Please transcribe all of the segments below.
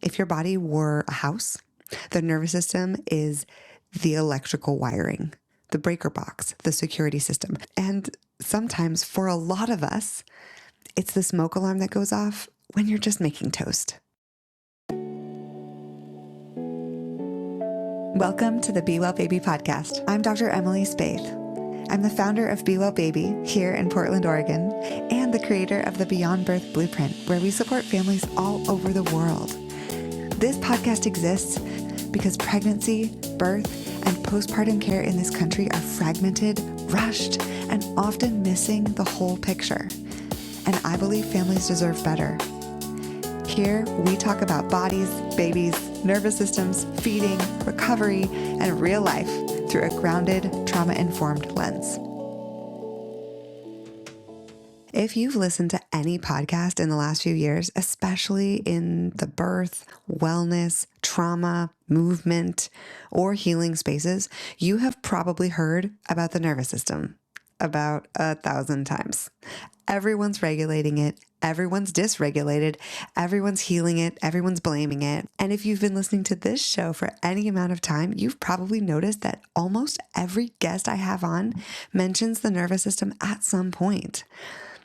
If your body were a house, the nervous system is the electrical wiring, the breaker box, the security system. And sometimes for a lot of us, it's the smoke alarm that goes off when you're just making toast. Welcome to the Be Well Baby podcast. I'm Dr. Emily Spaeth. I'm the founder of Be Well Baby here in Portland, Oregon, and the creator of the Beyond Birth Blueprint, where we support families all over the world. This podcast exists because pregnancy, birth, and postpartum care in this country are fragmented, rushed, and often missing the whole picture. And I believe families deserve better. Here, we talk about bodies, babies, nervous systems, feeding, recovery, and real life through a grounded, trauma-informed lens. If you've listened to any podcast in the last few years, especially in the birth, wellness, trauma, movement, or healing spaces, you have probably heard about the nervous system about 1,000 times. Everyone's regulating it. Everyone's dysregulated. Everyone's healing it. Everyone's blaming it. And if you've been listening to this show for any amount of time, you've probably noticed that almost every guest I have on mentions the nervous system at some point.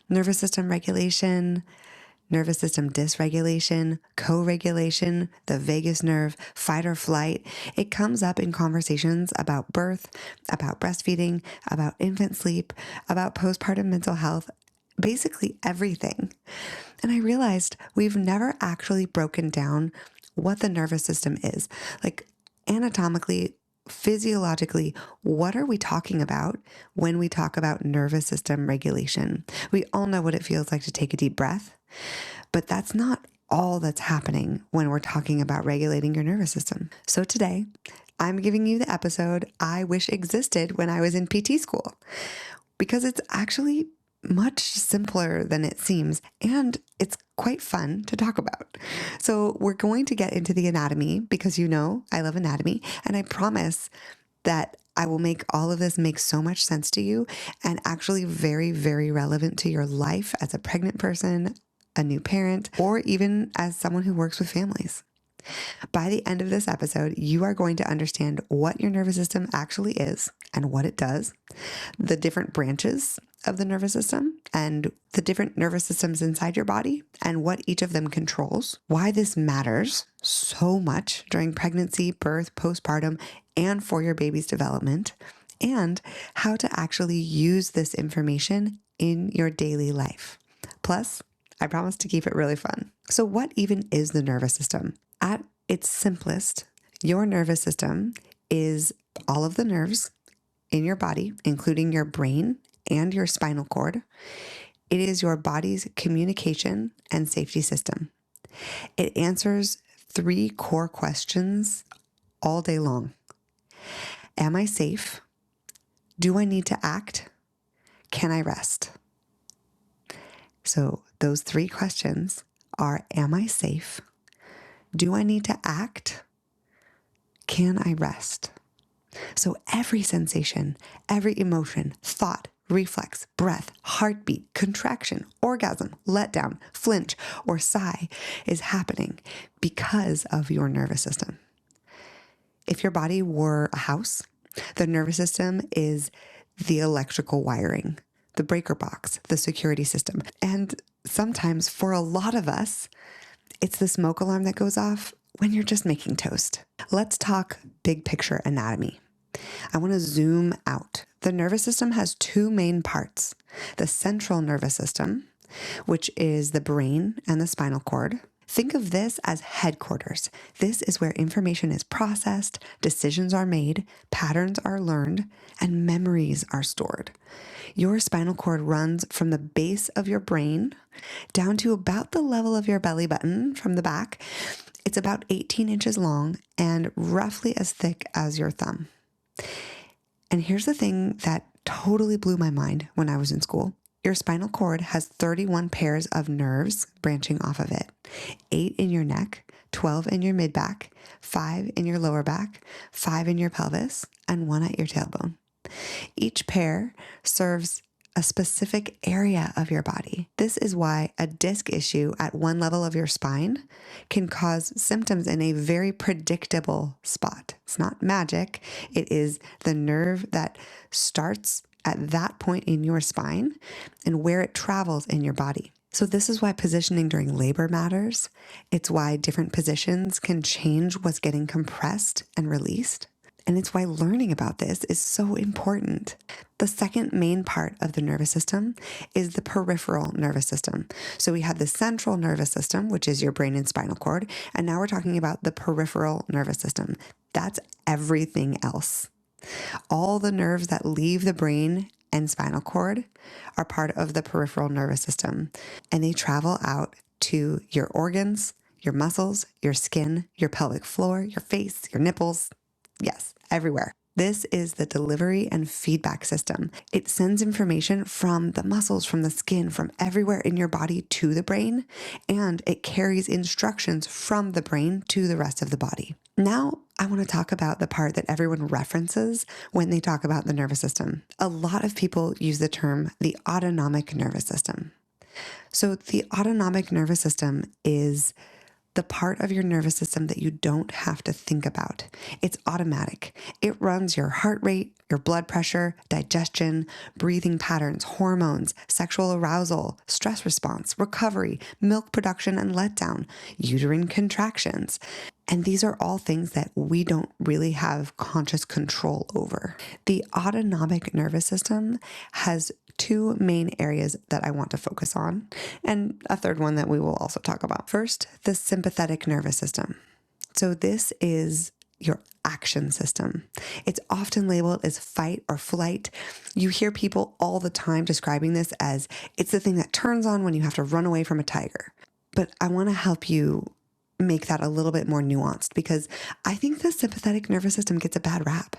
Nervous system regulation, nervous system dysregulation, co-regulation, the vagus nerve, fight or flight. It comes up in conversations about birth, about breastfeeding, about infant sleep, about postpartum mental health, basically everything. And I realized we've never actually broken down what the nervous system is. Like anatomically, physiologically, what are we talking about when we talk about nervous system regulation? We all know what it feels like to take a deep breath, but that's not all that's happening when we're talking about regulating your nervous system. So today, I'm giving you the episode I wish existed when I was in PT school, because it's actually much simpler than it seems, and it's quite fun to talk about. So we're going to get into the anatomy because you know I love anatomy, and I promise that I will make all of this make so much sense to you and actually very, very relevant to your life as a pregnant person, a new parent, or even as someone who works with families. By the end of this episode, you are going to understand what your nervous system actually is and what it does, the different branches of the nervous system and the different nervous systems inside your body and what each of them controls, why this matters so much during pregnancy, birth, postpartum, and for your baby's development, and how to actually use this information in your daily life. Plus, I promise to keep it really fun. So what even is the nervous system? At its simplest, your nervous system is all of the nerves in your body, including your brain and your spinal cord. It is your body's communication and safety system. It answers 3 core questions all day long. Am I safe? Do I need to act? Can I rest? So those 3 questions are, am I safe? Do I need to act? Can I rest? So every sensation, every emotion, thought, reflex, breath, heartbeat, contraction, orgasm, letdown, flinch, or sigh is happening because of your nervous system. If your body were a house, the nervous system is the electrical wiring, the breaker box, the security system. And sometimes for a lot of us, it's the smoke alarm that goes off when you're just making toast. Let's talk big picture anatomy. I want to zoom out. The nervous system has 2 main parts: the central nervous system, which is the brain and the spinal cord. Think of this as headquarters. This is where information is processed, decisions are made, patterns are learned, and memories are stored. Your spinal cord runs from the base of your brain down to about the level of your belly button from the back. It's about 18 inches long and roughly as thick as your thumb. And here's the thing that totally blew my mind when I was in school. Your spinal cord has 31 pairs of nerves branching off of it. 8 in your neck, 12 in your mid-back, 5 in your lower back, 5 in your pelvis, and 1 at your tailbone. Each pair serves a specific area of your body. This is why a disc issue at one level of your spine can cause symptoms in a very predictable spot. It's not magic. It is the nerve that starts at that point in your spine and where it travels in your body. So this is why positioning during labor matters. It's why different positions can change what's getting compressed and released. And it's why learning about this is so important. The second main part of the nervous system is the peripheral nervous system. So we have the central nervous system, which is your brain and spinal cord. And now we're talking about the peripheral nervous system. That's everything else. All the nerves that leave the brain and spinal cord are part of the peripheral nervous system. And they travel out to your organs, your muscles, your skin, your pelvic floor, your face, your nipples. Yes, everywhere. This is the delivery and feedback system. It sends information from the muscles, from the skin, from everywhere in your body to the brain, and it carries instructions from the brain to the rest of the body. Now, I want to talk about the part that everyone references when they talk about the nervous system. A lot of people use the term the autonomic nervous system. So the autonomic nervous system is the part of your nervous system that you don't have to think about. It's automatic. It runs your heart rate, your blood pressure, digestion, breathing patterns, hormones, sexual arousal, stress response, recovery, milk production and letdown, uterine contractions. And these are all things that we don't really have conscious control over. The autonomic nervous system has two main areas that I want to focus on, and a third one that we will also talk about. First, the sympathetic nervous system. So this is your action system. It's often labeled as fight or flight. You hear people all the time describing this as it's the thing that turns on when you have to run away from a tiger. But I want to help you make that a little bit more nuanced, because I think the sympathetic nervous system gets a bad rap,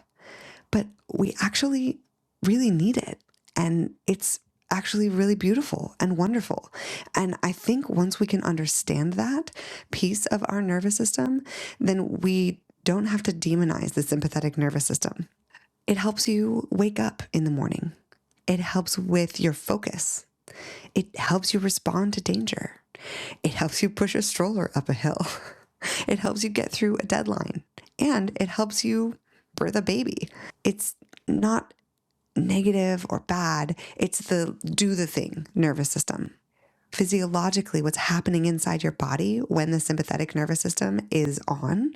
but we actually really need it. And it's actually really beautiful and wonderful. And I think once we can understand that piece of our nervous system, then we don't have to demonize the sympathetic nervous system. It helps you wake up in the morning. It helps with your focus. It helps you respond to danger. It helps you push a stroller up a hill. It helps you get through a deadline. And it helps you birth a baby. It's not negative or bad. It's the do the thing nervous system. Physiologically, what's happening inside your body when the sympathetic nervous system is on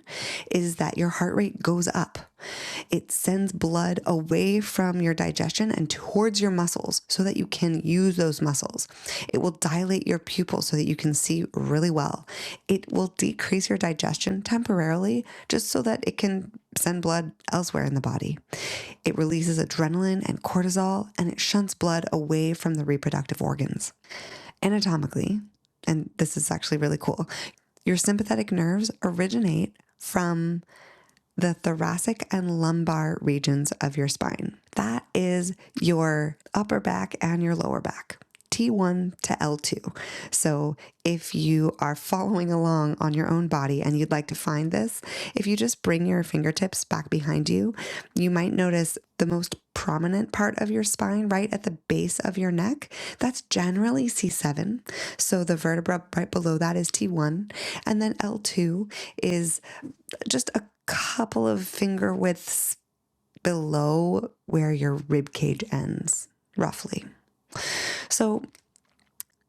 is that your heart rate goes up. It sends blood away from your digestion and towards your muscles so that you can use those muscles. It will dilate your pupils so that you can see really well. It will decrease your digestion temporarily just so that it can send blood elsewhere in the body. It releases adrenaline and cortisol, and it shunts blood away from the reproductive organs. Anatomically, and this is actually really cool, your sympathetic nerves originate from the thoracic and lumbar regions of your spine. That is your upper back and your lower back. T1 to L2. So if you are following along on your own body and you'd like to find this, if you just bring your fingertips back behind you, you might notice the most prominent part of your spine right at the base of your neck. That's generally C7. So the vertebra right below that is T1. And then L2 is just a couple of finger widths below where your rib cage ends, roughly. So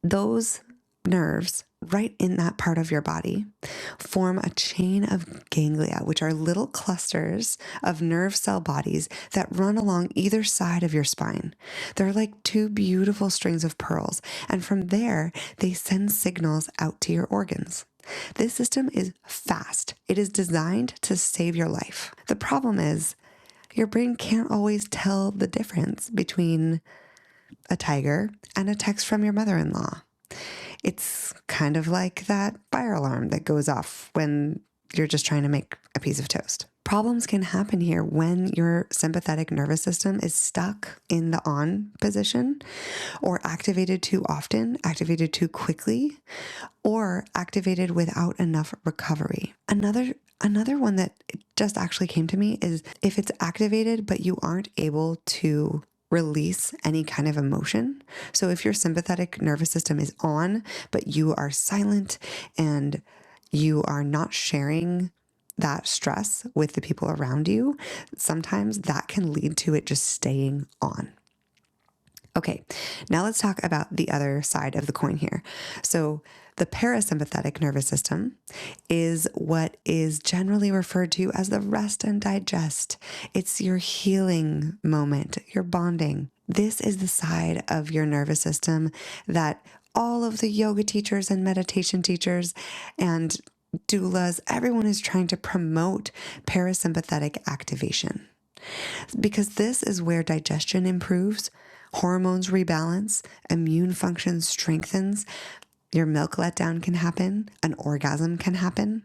those nerves right in that part of your body form a chain of ganglia, which are little clusters of nerve cell bodies that run along either side of your spine. They're like two beautiful strings of pearls, and from there, they send signals out to your organs. This system is fast. It is designed to save your life. The problem is your brain can't always tell the difference between a tiger and a text from your mother-in-law. It's kind of like that fire alarm that goes off when you're just trying to make a piece of toast. Problems can happen here when your sympathetic nervous system is stuck in the on position, or activated too often, activated too quickly, or activated without enough recovery. Another one that just actually came to me is if it's activated but you aren't able to release any kind of emotion. So if your sympathetic nervous system is on, but you are silent and you are not sharing that stress with the people around you, sometimes that can lead to it just staying on. Okay, now let's talk about the other side of the coin here. So the parasympathetic nervous system is what is generally referred to as the rest and digest. It's your healing moment, your bonding. This is the side of your nervous system that all of the yoga teachers and meditation teachers and doulas, everyone is trying to promote parasympathetic activation, because this is where digestion improves, hormones rebalance, immune function strengthens, your milk letdown can happen, an orgasm can happen.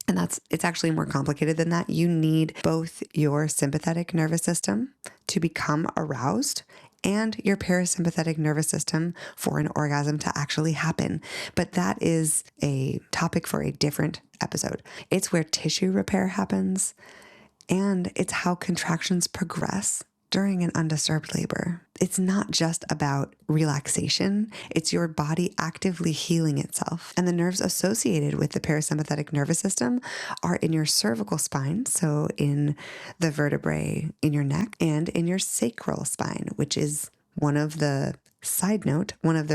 And it's actually more complicated than that. You need both your sympathetic nervous system to become aroused and your parasympathetic nervous system for an orgasm to actually happen. But that is a topic for a different episode. It's where tissue repair happens, and it's how contractions progress during an undisturbed labor. It's not just about relaxation, it's your body actively healing itself. And the nerves associated with the parasympathetic nervous system are in your cervical spine, so in the vertebrae in your neck, and in your sacral spine, which is one of the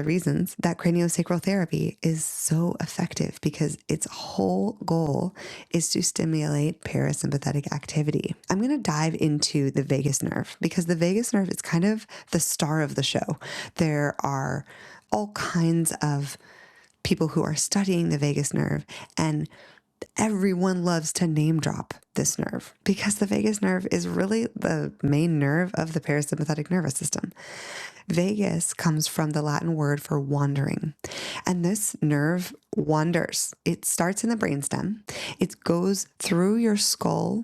reasons that craniosacral therapy is so effective, because its whole goal is to stimulate parasympathetic activity. I'm going to dive into the vagus nerve, because the vagus nerve is kind of the star of the show. There are all kinds of people who are studying the vagus nerve, and everyone loves to name drop this nerve, because the vagus nerve is really the main nerve of the parasympathetic nervous system. Vagus comes from the Latin word for wandering, and this nerve wanders. It starts in the brainstem. It goes through your skull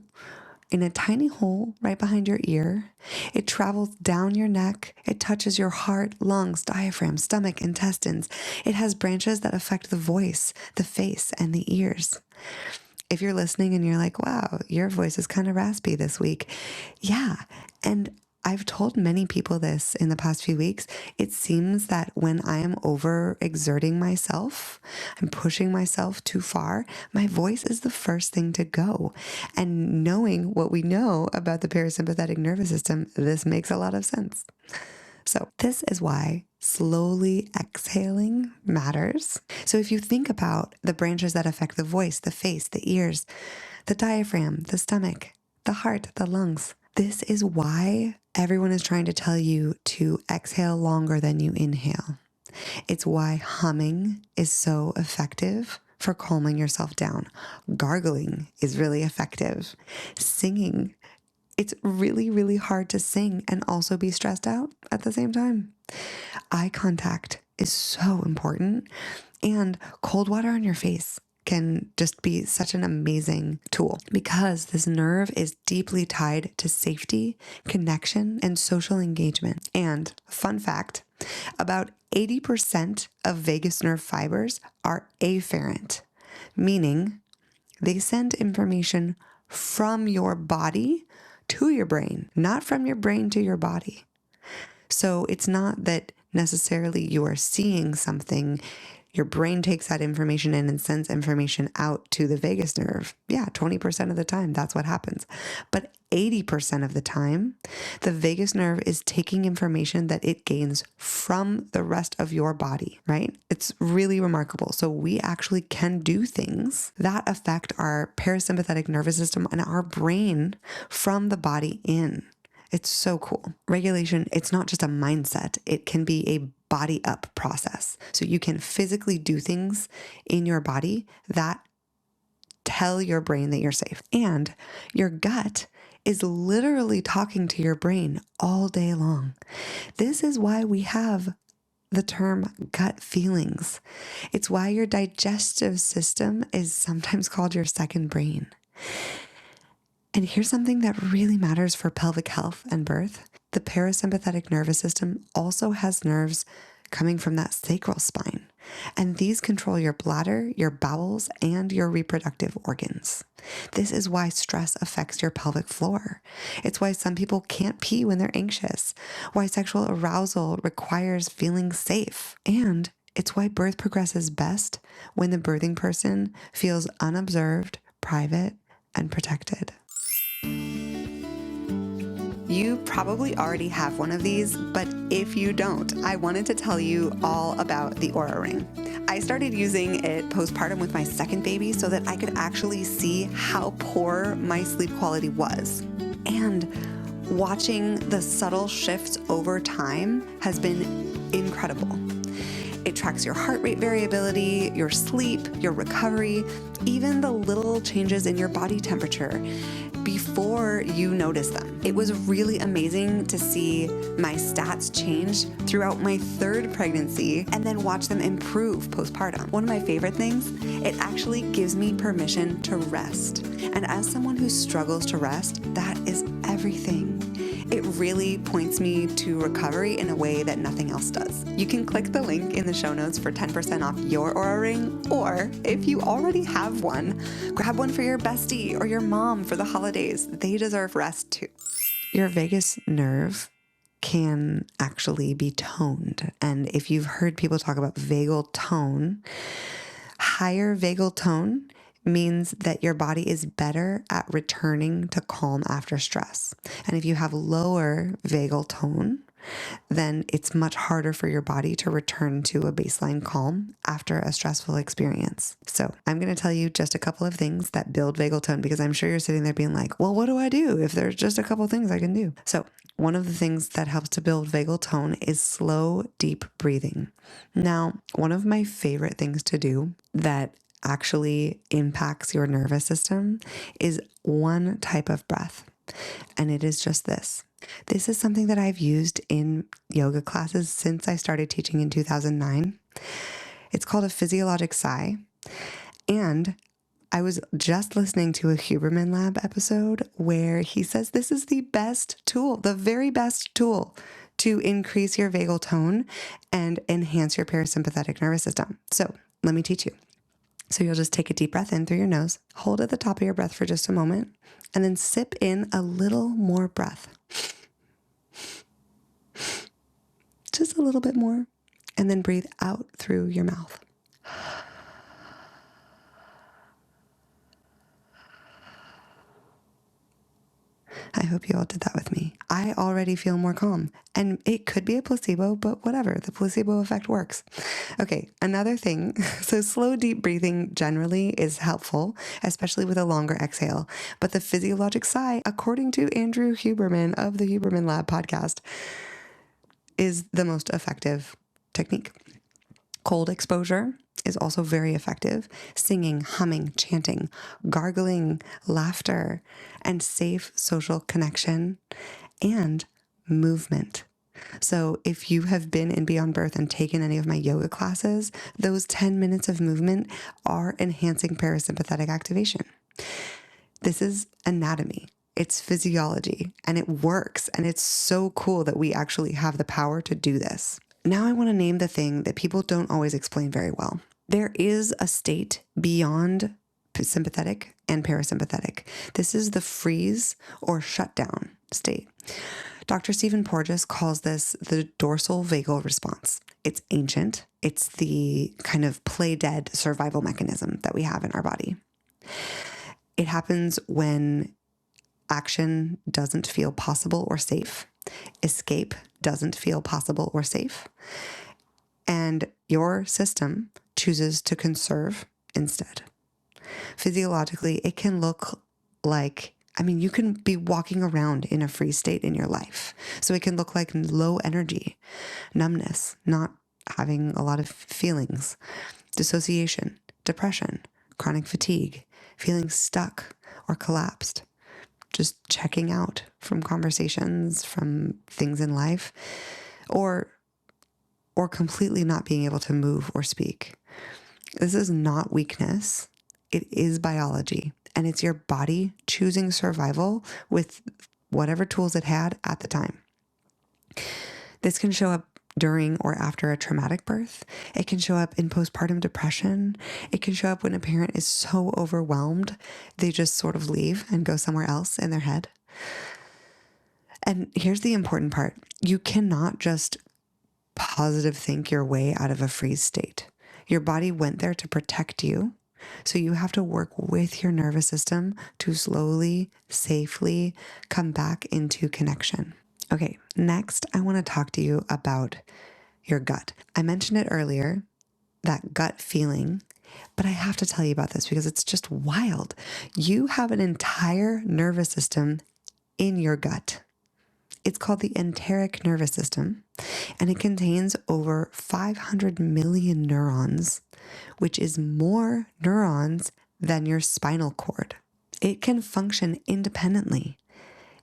in a tiny hole right behind your ear. It travels down your neck. It touches your heart, lungs, diaphragm, stomach, intestines. It has branches that affect the voice, the face, and the ears. If you're listening and you're like, wow, your voice is kind of raspy this week. Yeah. And I've told many people this in the past few weeks. It seems that when I am overexerting myself, I'm pushing myself too far, my voice is the first thing to go. And knowing what we know about the parasympathetic nervous system, this makes a lot of sense. So this is why slowly exhaling matters. So if you think about the branches that affect the voice, the face, the ears, the diaphragm, the stomach, the heart, the lungs, this is why everyone is trying to tell you to exhale longer than you inhale. It's why humming is so effective for calming yourself down. Gargling is really effective. Singing, it's really, really hard to sing and also be stressed out at the same time. Eye contact is so important, and cold water on your face can just be such an amazing tool, because this nerve is deeply tied to safety, connection, and social engagement. And fun fact, about 80% of vagus nerve fibers are afferent, meaning they send information from your body to your brain, not from your brain to your body. So it's not that necessarily you are seeing something. Your brain takes that information in and sends information out to the vagus nerve. Yeah, 20% of the time, that's what happens. But 80% of the time, the vagus nerve is taking information that it gains from the rest of your body, right? It's really remarkable. So we actually can do things that affect our parasympathetic nervous system and our brain from the body in. It's so cool. Regulation, it's not just a mindset. It can be a body up process. So you can physically do things in your body that tell your brain that you're safe. And your gut is literally talking to your brain all day long. This is why we have the term gut feelings. It's why your digestive system is sometimes called your second brain. And here's something that really matters for pelvic health and birth. The parasympathetic nervous system also has nerves coming from that sacral spine. And these control your bladder, your bowels, and your reproductive organs. This is why stress affects your pelvic floor. It's why some people can't pee when they're anxious, why sexual arousal requires feeling safe, and it's why birth progresses best when the birthing person feels unobserved, private, and protected. You probably already have one of these, but if you don't, I wanted to tell you all about the Oura Ring. I started using it postpartum with my second baby so that I could actually see how poor my sleep quality was. And watching the subtle shifts over time has been incredible. It tracks your heart rate variability, your sleep, your recovery, even the little changes in your body temperature before you notice them. It was really amazing to see my stats change throughout my third pregnancy and then watch them improve postpartum. One of my favorite things, it actually gives me permission to rest. And as someone who struggles to rest, that is everything. It really points me to recovery in a way that nothing else does. You can click the link in the show notes for 10% off your Oura Ring, or if you already have one, grab one for your bestie or your mom for the holidays. They deserve rest too. Your vagus nerve can actually be toned. And if you've heard people talk about vagal tone, higher vagal tone means that your body is better at returning to calm after stress. And if you have lower vagal tone, then it's much harder for your body to return to a baseline calm after a stressful experience. So I'm going to tell you just a couple of things that build vagal tone, because I'm sure you're sitting there being like, well, what do I do if there's just a couple things I can do? So one of the things that helps to build vagal tone is slow, deep breathing. Now, one of my favorite things to do that actually impacts your nervous system is one type of breath. And it is just this. This is something that I've used in yoga classes since I started teaching in 2009. It's called a physiologic sigh. And I was just listening to a Huberman Lab episode where he says this is the best tool, the very best tool to increase your vagal tone and enhance your parasympathetic nervous system. So let me teach you. So you'll just take a deep breath in through your nose, hold at the top of your breath for just a moment, and then sip in a little more breath. Just a little bit more, and then breathe out through your mouth. I hope you all did that with me. I already feel more calm, and it could be a placebo, but whatever, the placebo effect works. Okay, another thing. So slow, deep breathing generally is helpful, especially with a longer exhale. But the physiologic sigh, according to Andrew Huberman of the Huberman Lab podcast, is the most effective technique. Cold exposure is also very effective. Singing, humming, chanting, gargling, laughter, and safe social connection and movement. So if you have been in Beyond Birth and taken any of my yoga classes, those 10 minutes of movement are enhancing parasympathetic activation. This is anatomy. It's physiology, and it works. And it's so cool that we actually have the power to do this. Now I want to name the thing that people don't always explain very well. There is a state beyond sympathetic and parasympathetic. This is the freeze or shutdown state. Dr. Stephen Porges calls this the dorsal vagal response. It's ancient. It's the kind of play dead survival mechanism that we have in our body. It happens when action doesn't feel possible or safe. Escape doesn't feel possible or safe. And your system chooses to conserve instead. Physiologically, it can look like, you can be walking around in a freeze state in your life. So it can look like low energy, numbness, not having a lot of feelings, dissociation, depression, chronic fatigue, feeling stuck or collapsed, just checking out from conversations, from things in life, or completely not being able to move or speak. This is not weakness. It is biology, and it's your body choosing survival with whatever tools it had at the time. This can show up during or after a traumatic birth. It can show up in postpartum depression. It can show up when a parent is so overwhelmed, they just sort of leave and go somewhere else in their head. And here's the important part. You cannot just positive think your way out of a freeze state. Your body went there to protect you. So you have to work with your nervous system to slowly, safely come back into connection. Okay, next, I want to talk to you about your gut. I mentioned it earlier, that gut feeling, but I have to tell you about this because it's just wild. You have an entire nervous system in your gut. It's called the enteric nervous system, and it contains over 500 million neurons, which is more neurons than your spinal cord. It can function independently.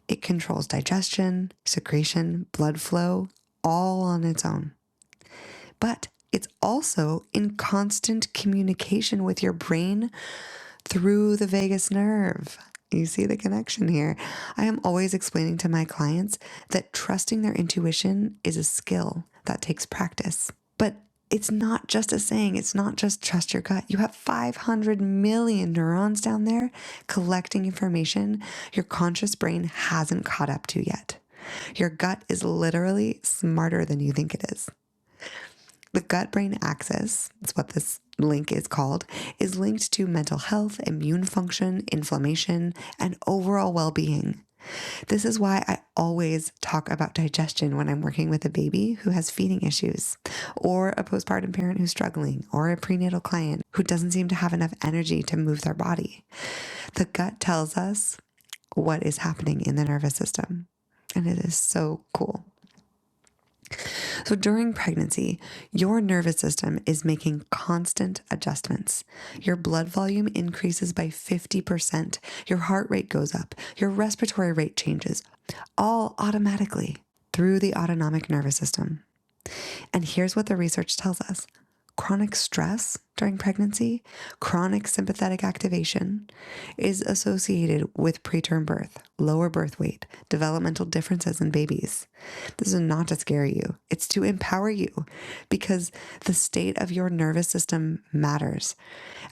It controls digestion, secretion, blood flow, all on its own. But it's also in constant communication with your brain through the vagus nerve. You see the connection here. I am always explaining to my clients that trusting their intuition is a skill that takes practice. But it's not just a saying. It's not just trust your gut. You have 500 million neurons down there collecting information your conscious brain hasn't caught up to yet. Your gut is literally smarter than you think it is. The gut-brain axis, that's what this link is called, is linked to mental health, immune function, inflammation, and overall well-being. This is why I always talk about digestion when I'm working with a baby who has feeding issues, or a postpartum parent who's struggling, or a prenatal client who doesn't seem to have enough energy to move their body. The gut tells us what is happening in the nervous system, and it is so cool. So during pregnancy, your nervous system is making constant adjustments. Your blood volume increases by 50%. Your heart rate goes up. Your respiratory rate changes, all automatically through the autonomic nervous system. And here's what the research tells us. Chronic stress during pregnancy, chronic sympathetic activation is associated with preterm birth, lower birth weight, developmental differences in babies. This is not to scare you. It's to empower you because the state of your nervous system matters.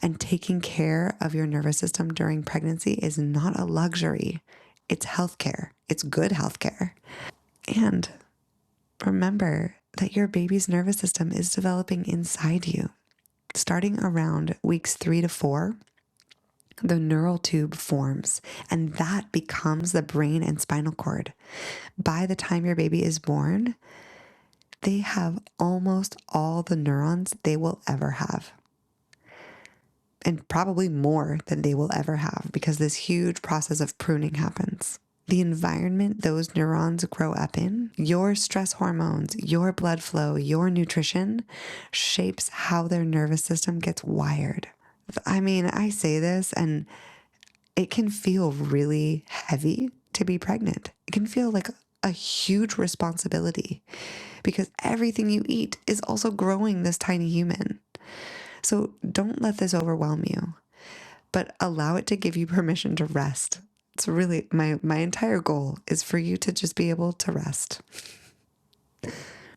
And taking care of your nervous system during pregnancy is not a luxury. It's healthcare. It's good healthcare. And remember that your baby's nervous system is developing inside you. Starting around weeks 3 to 4, the neural tube forms, and that becomes the brain and spinal cord. By the time your baby is born, they have almost all the neurons they will ever have. And probably more than they will ever have because this huge process of pruning happens. The environment those neurons grow up in, your stress hormones, your blood flow, your nutrition shapes how their nervous system gets wired. I mean, I say this and it can feel really heavy to be pregnant. It can feel like a huge responsibility because everything you eat is also growing this tiny human. So don't let this overwhelm you, but allow it to give you permission to rest. It's really my entire goal is for you to just be able to rest.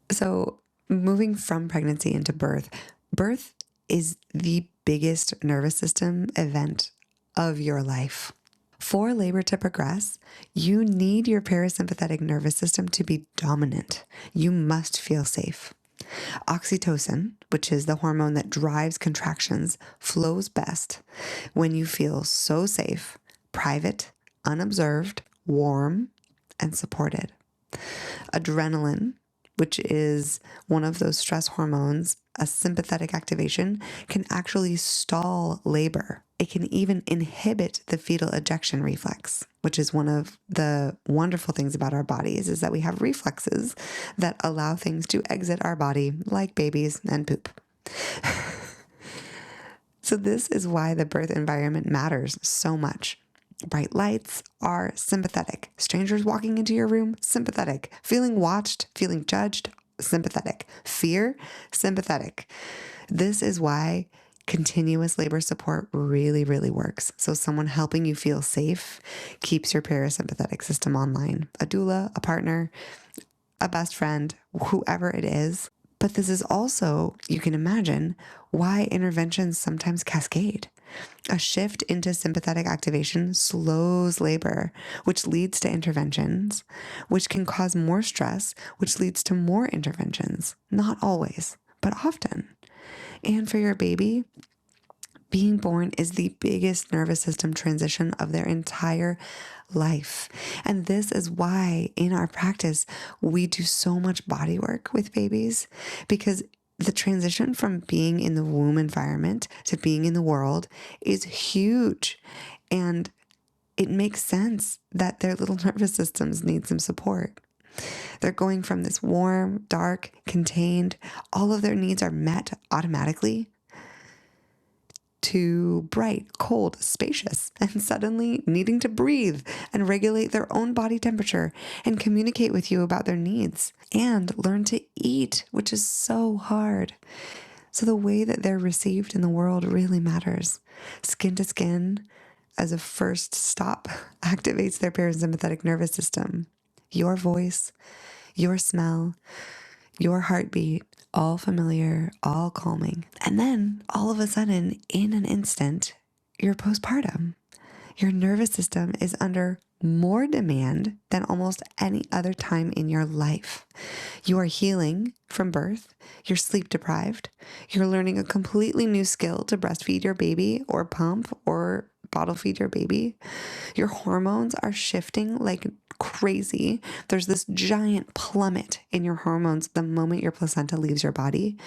So moving from pregnancy into birth is the biggest nervous system event of your life. For labor to progress, you need your parasympathetic nervous system to be dominant. You must feel safe. Oxytocin, which is the hormone that drives contractions, flows best when you feel so safe, private, unobserved, warm, and supported. Adrenaline, which is one of those stress hormones, a sympathetic activation, can actually stall labor. It can even inhibit the fetal ejection reflex, which is one of the wonderful things about our bodies is that we have reflexes that allow things to exit our body like babies and poop. So this is why the birth environment matters so much. Bright lights are sympathetic. Strangers walking into your room, sympathetic. Feeling watched, feeling judged, sympathetic. Fear, sympathetic. This is why continuous labor support really, really works. So someone helping you feel safe keeps your parasympathetic system online. A doula, a partner, a best friend, whoever it is. But this is also, you can imagine, why interventions sometimes cascade. A shift into sympathetic activation slows labor, which leads to interventions, which can cause more stress, which leads to more interventions. Not always, but often. And for your baby, being born is the biggest nervous system transition of their entire life. And this is why in our practice, we do so much body work with babies, because the transition from being in the womb environment to being in the world is huge. And it makes sense that their little nervous systems need some support. They're going from this warm, dark, contained, all of their needs are met automatically, to bright, cold, spacious, and suddenly needing to breathe and regulate their own body temperature and communicate with you about their needs and learn to eat, which is so hard. So the way that they're received in the world really matters. Skin to skin, as a first stop, activates their parasympathetic nervous system. Your voice, your smell, your heartbeat, all familiar, all calming. And then all of a sudden, in an instant, you're postpartum. Your nervous system is under more demand than almost any other time in your life. You are healing from birth. You're sleep deprived. You're learning a completely new skill to breastfeed your baby or pump or bottle feed your baby. Your hormones are shifting like crazy. There's this giant plummet in your hormones the moment your placenta leaves your body.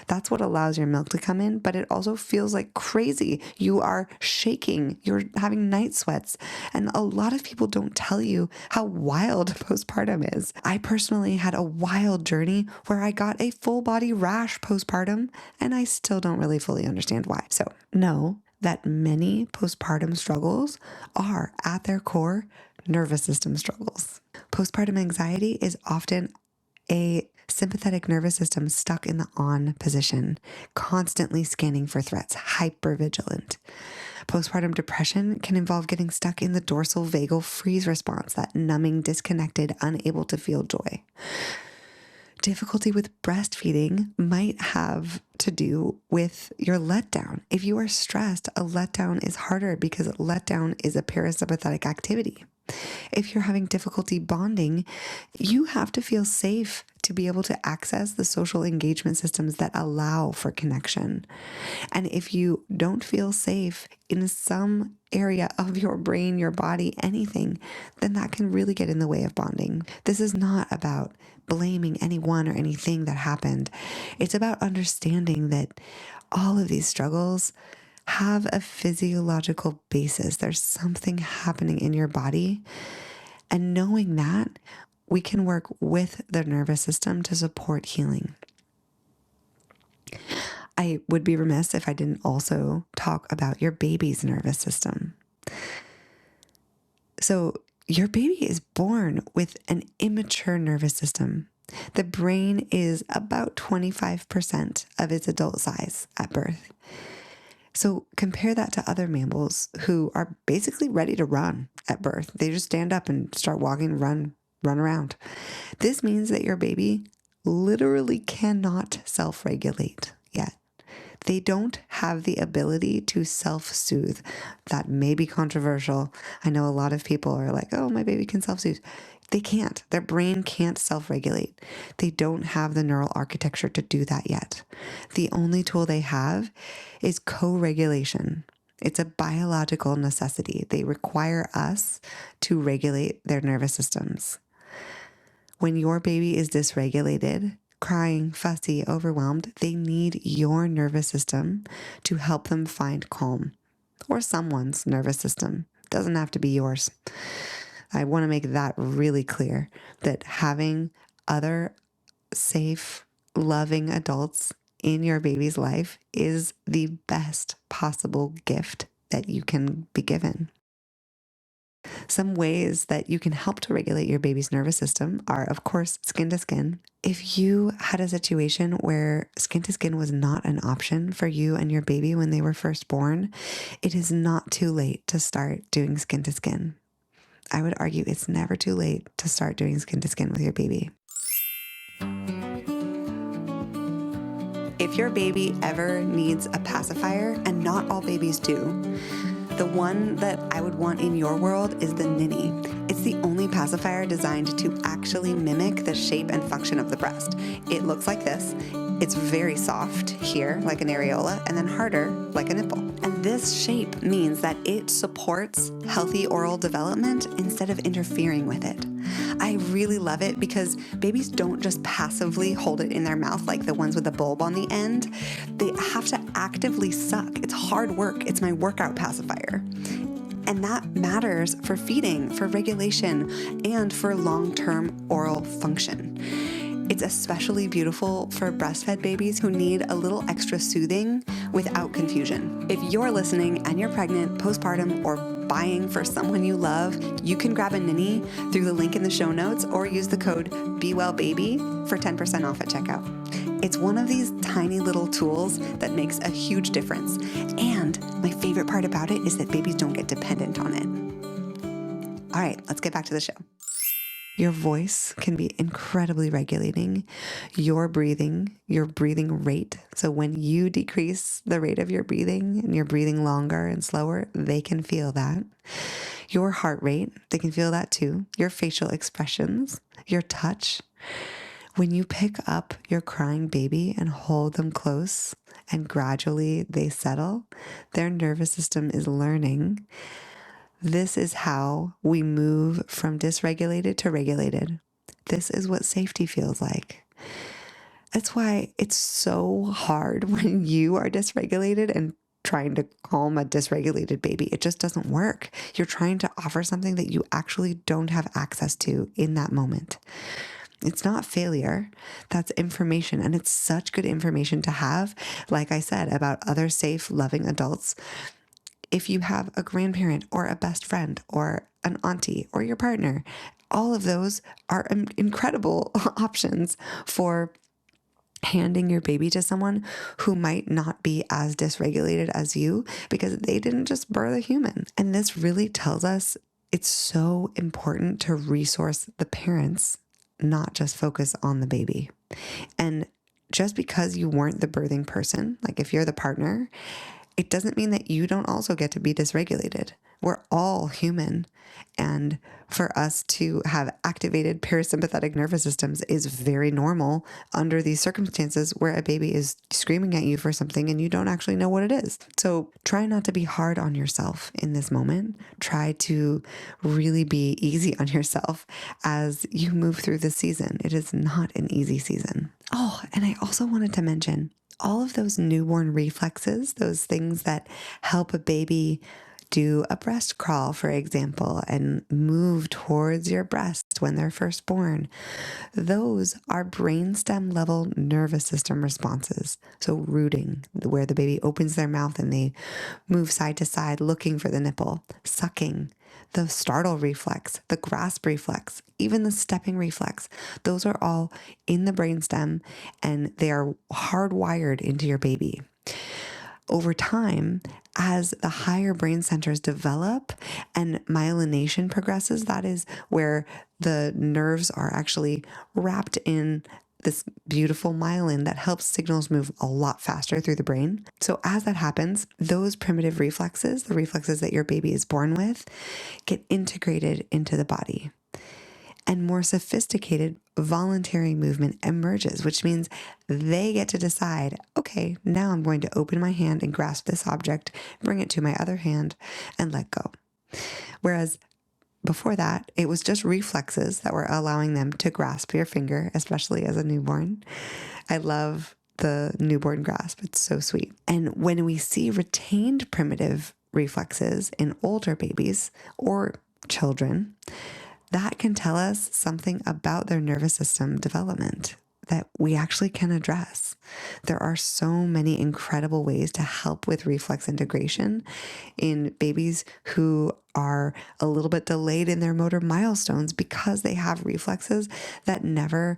That's what allows your milk to come in, but it also feels like crazy. You are shaking. You're having night sweats. And a lot of people don't tell you how wild postpartum is. I personally had a wild journey where I got a full body rash postpartum, and I still don't really fully understand why. So know that many postpartum struggles are at their core nervous system struggles. Postpartum anxiety is often a sympathetic nervous system stuck in the on position, constantly scanning for threats, hypervigilant. Postpartum depression can involve getting stuck in the dorsal vagal freeze response, that numbing, disconnected, unable to feel joy. Difficulty with breastfeeding might have to do with your letdown. If you are stressed, a letdown is harder because letdown is a parasympathetic activity. If you're having difficulty bonding, you have to feel safe to be able to access the social engagement systems that allow for connection. And if you don't feel safe in some area of your brain, your body, anything, then that can really get in the way of bonding. This is not about blaming anyone or anything that happened. It's about understanding that all of these struggles have a physiological basis. There's something happening in your body. And knowing that, we can work with the nervous system to support healing. I would be remiss if I didn't also talk about your baby's nervous system. So your baby is born with an immature nervous system. The brain is about 25% of its adult size at birth. So compare that to other mammals who are basically ready to run at birth. They just stand up and start walking, run around. This means that your baby literally cannot self-regulate yet. They don't have the ability to self-soothe. That may be controversial. I know a lot of people are like, oh, my baby can self-soothe. They can't. Their brain can't self-regulate. They don't have the neural architecture to do that yet. The only tool they have is co-regulation. It's a biological necessity. They require us to regulate their nervous systems. When your baby is dysregulated, crying, fussy, overwhelmed, they need your nervous system to help them find calm, or someone's nervous system. It doesn't have to be yours. I want to make that really clear, that having other safe, loving adults in your baby's life is the best possible gift that you can be given. Some ways that you can help to regulate your baby's nervous system are, of course, skin to skin. If you had a situation where skin to skin was not an option for you and your baby when they were first born, it is not too late to start doing skin to skin. I would argue it's never too late to start doing skin to skin with your baby. If your baby ever needs a pacifier, and not all babies do, the one that I would want in your world is the Ninny. It's the only pacifier designed to actually mimic the shape and function of the breast. It looks like this. It's very soft here, like an areola, and then harder, like a nipple. And this shape means that it supports healthy oral development instead of interfering with it. I really love it because babies don't just passively hold it in their mouth like the ones with the bulb on the end. They have to actively suck. It's hard work. It's my workout pacifier. And that matters for feeding, for regulation, and for long-term oral function. It's especially beautiful for breastfed babies who need a little extra soothing without confusion. If you're listening and you're pregnant, postpartum, or buying for someone you love, you can grab a Ninny through the link in the show notes or use the code BeWellBaby for 10% off at checkout. It's one of these tiny little tools that makes a huge difference. And my favorite part about it is that babies don't get dependent on it. All right, let's get back to the show. Your voice can be incredibly regulating your breathing rate. So when you decrease the rate of your breathing and you're breathing longer and slower, they can feel that. Your heart rate, they can feel that too. Your facial expressions, your touch. When you pick up your crying baby and hold them close and gradually they settle, their nervous system is learning. This is how we move from dysregulated to regulated. This is what safety feels like. That's why it's so hard when you are dysregulated and trying to calm a dysregulated baby. It just doesn't work. You're trying to offer something that you actually don't have access to in that moment. It's not failure. That's information. And it's such good information to have, like I said, about other safe, loving adults. If you have a grandparent or a best friend or an auntie or your partner, all of those are incredible options for handing your baby to someone who might not be as dysregulated as you because they didn't just birth a human. And this really tells us it's so important to resource the parents, not just focus on the baby. And just because you weren't the birthing person, like if you're the partner, it doesn't mean that you don't also get to be dysregulated. We're all human. And for us to have activated parasympathetic nervous systems is very normal under these circumstances where a baby is screaming at you for something and you don't actually know what it is. So try not to be hard on yourself in this moment. Try to really be easy on yourself as you move through this season. It is not an easy season. Oh, and I also wanted to mention all of those newborn reflexes, those things that help a baby do a breast crawl, for example, and move towards your breast when they're first born. Those are brainstem level nervous system responses. So rooting, where the baby opens their mouth and they move side to side looking for the nipple. Sucking, the startle reflex, the grasp reflex, even the stepping reflex. Those are all in the brainstem and they are hardwired into your baby. Over time, as the higher brain centers develop and myelination progresses, that is where the nerves are actually wrapped in this beautiful myelin that helps signals move a lot faster through the brain. So as that happens, those primitive reflexes, the reflexes that your baby is born with, get integrated into the body. And more sophisticated voluntary movement emerges, which means they get to decide, okay, now I'm going to open my hand and grasp this object, bring it to my other hand, and let go. Whereas before that, it was just reflexes that were allowing them to grasp your finger, especially as a newborn. I love the newborn grasp. It's so sweet. And when we see retained primitive reflexes in older babies or children, that can tell us something about their nervous system development that we actually can address. There are so many incredible ways to help with reflex integration in babies who are a little bit delayed in their motor milestones because they have reflexes that never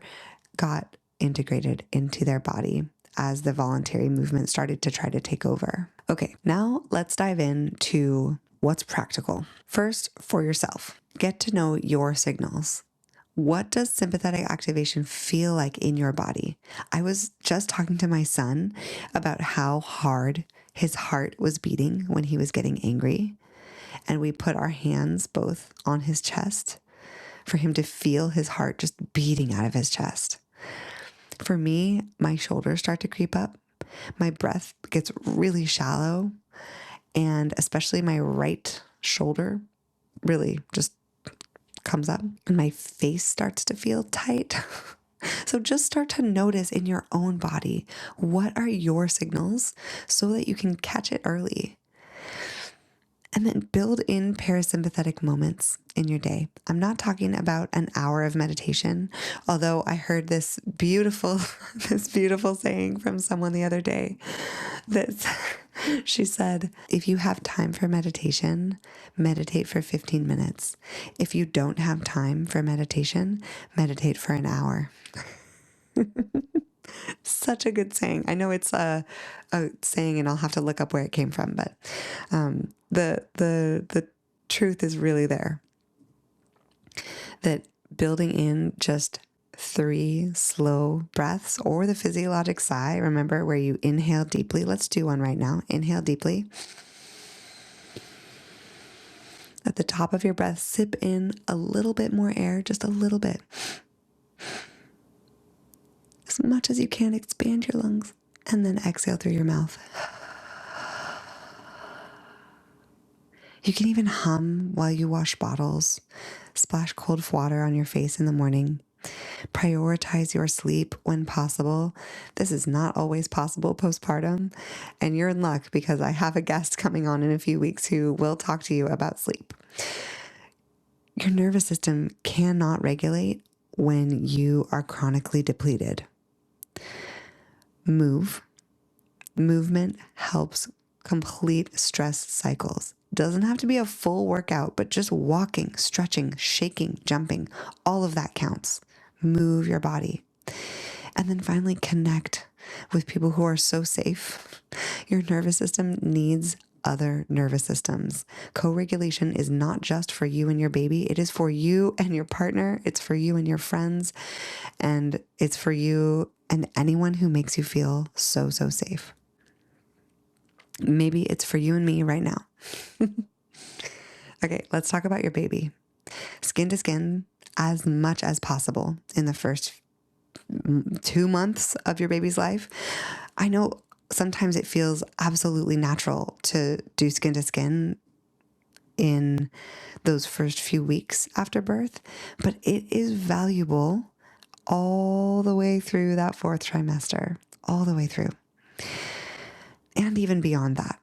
got integrated into their body as the voluntary movement started to try to take over. Okay, now let's dive into what's practical. First, for yourself, get to know your signals. What does sympathetic activation feel like in your body? I was just talking to my son about how hard his heart was beating when he was getting angry. And we put our hands both on his chest for him to feel his heart just beating out of his chest. For me, my shoulders start to creep up. My breath gets really shallow. And especially my right shoulder really just comes up and my face starts to feel tight. So just start to notice in your own body, what are your signals so that you can catch it early? And then build in parasympathetic moments in your day. I'm not talking about an hour of meditation, although I heard this beautiful saying from someone the other day that she said, if you have time for meditation, meditate for 15 minutes. If you don't have time for meditation, meditate for an hour. Such a good saying. I know it's a saying and I'll have to look up where it came from, but the truth is really there. That building in just 3 slow breaths or the physiologic sigh, remember where you inhale deeply. Let's do one right now. Inhale deeply. At the top of your breath, sip in a little bit more air, just a little bit. As much as you can, expand your lungs, and then exhale through your mouth. You can even hum while you wash bottles, splash cold water on your face in the morning. Prioritize your sleep when possible. This is not always possible postpartum, and you're in luck because I have a guest coming on in a few weeks who will talk to you about sleep. Your nervous system cannot regulate when you are chronically depleted. Movement helps complete stress cycles. Doesn't have to be a full workout, but just walking, stretching, shaking, jumping, all of that counts. Move your body. And then finally connect with people who are so safe. Your nervous system needs other nervous systems. Co-regulation is not just for you and your baby. It is for you and your partner. It's for you and your friends. And it's for you and anyone who makes you feel so, so safe. Maybe it's for you and me right now. Okay, let's talk about your baby. Skin to skin as much as possible in the first 2 months of your baby's life. I know sometimes it feels absolutely natural to do skin to skin in those first few weeks after birth, but it is valuable all the way through that 4th trimester, all the way through. And even beyond that.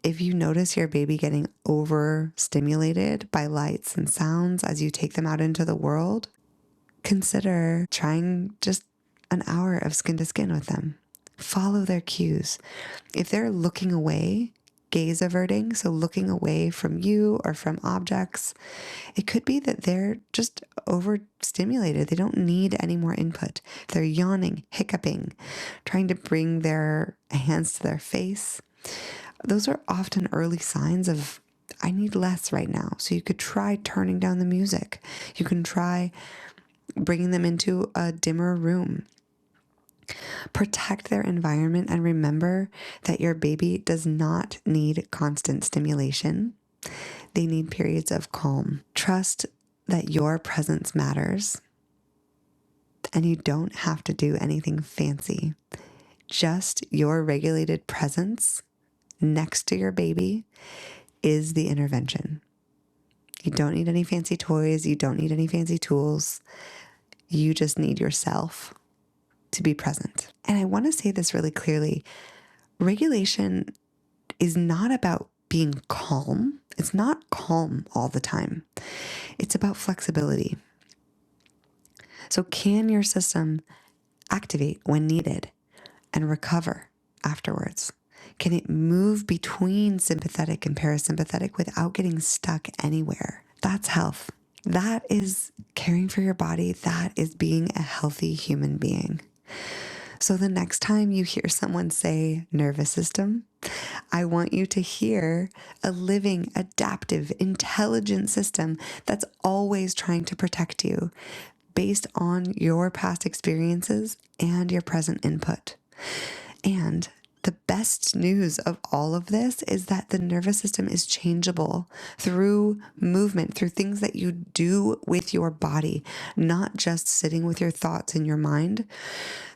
If you notice your baby getting overstimulated by lights and sounds as you take them out into the world, consider trying just an hour of skin to skin with them. Follow their cues. If they're looking away, gaze averting, so looking away from you or from objects, it could be that they're just overstimulated. They don't need any more input. If they're yawning, hiccuping, trying to bring their hands to their face, those are often early signs of, I need less right now. So you could try turning down the music. You can try bringing them into a dimmer room. Protect their environment and remember that your baby does not need constant stimulation. They need periods of calm. Trust that your presence matters and you don't have to do anything fancy. Just your regulated presence next to your baby is the intervention. You don't need any fancy toys. You don't need any fancy tools. You just need yourself to be present. And I want to say this really clearly. Regulation is not about being calm. It's not calm all the time. It's about flexibility. So can your system activate when needed and recover afterwards? Can it move between sympathetic and parasympathetic without getting stuck anywhere? That's health. That is caring for your body. That is being a healthy human being. So the next time you hear someone say nervous system, I want you to hear a living, adaptive, intelligent system that's always trying to protect you based on your past experiences and your present input. And the best news of all of this is that the nervous system is changeable through movement, through things that you do with your body, not just sitting with your thoughts in your mind,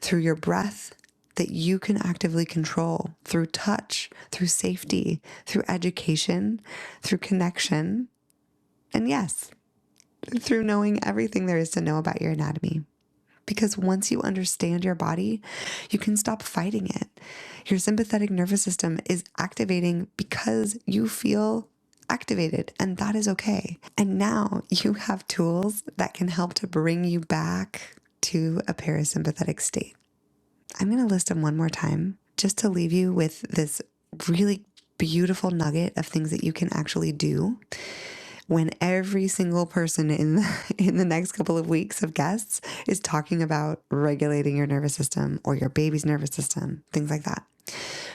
through your breath that you can actively control, through touch, through safety, through education, through connection, and yes, through knowing everything there is to know about your anatomy. Because once you understand your body, you can stop fighting it. Your sympathetic nervous system is activating because you feel activated, and that is okay. And now you have tools that can help to bring you back to a parasympathetic state. I'm going to list them one more time just to leave you with this really beautiful nugget of things that you can actually do when every single person in the next couple of weeks of guests is talking about regulating your nervous system or your baby's nervous system, things like that.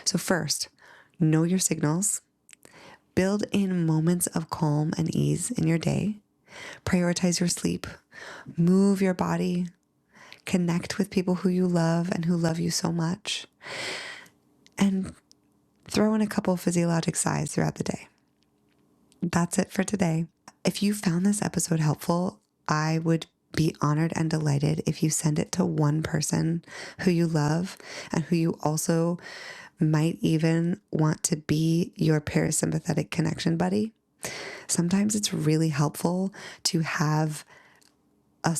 So first, know your signals, build in moments of calm and ease in your day, prioritize your sleep, move your body, connect with people who you love and who love you so much, and throw in a couple of physiologic sighs throughout the day. That's it for today. If you found this episode helpful, I would be honored and delighted if you send it to one person who you love and who you also might even want to be your parasympathetic connection buddy. Sometimes it's really helpful to have a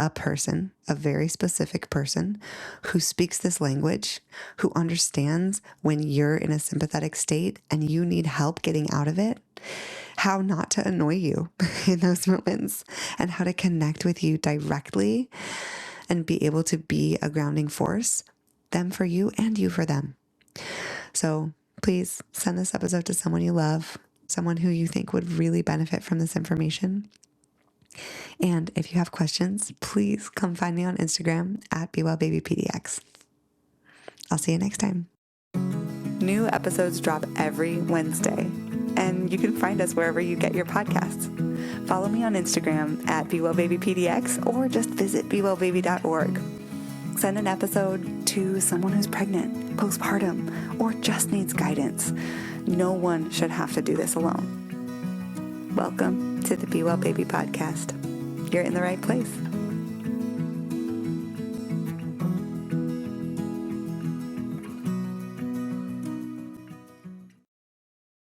person, a very specific person who speaks this language, who understands when you're in a sympathetic state and you need help getting out of it, how not to annoy you in those moments, and how to connect with you directly and be able to be a grounding force, them for you and you for them. So please send this episode to someone you love, someone who you think would really benefit from this information. And if you have questions, please come find me on Instagram at BeWellBabyPDX. I'll see you next time. New episodes drop every Wednesday, and you can find us wherever you get your podcasts. Follow me on Instagram at BeWellBabyPDX or just visit BeWellBaby.org. Send an episode to someone who's pregnant, postpartum, or just needs guidance. No one should have to do this alone. Welcome to the Be Well Baby podcast. You're in the right place.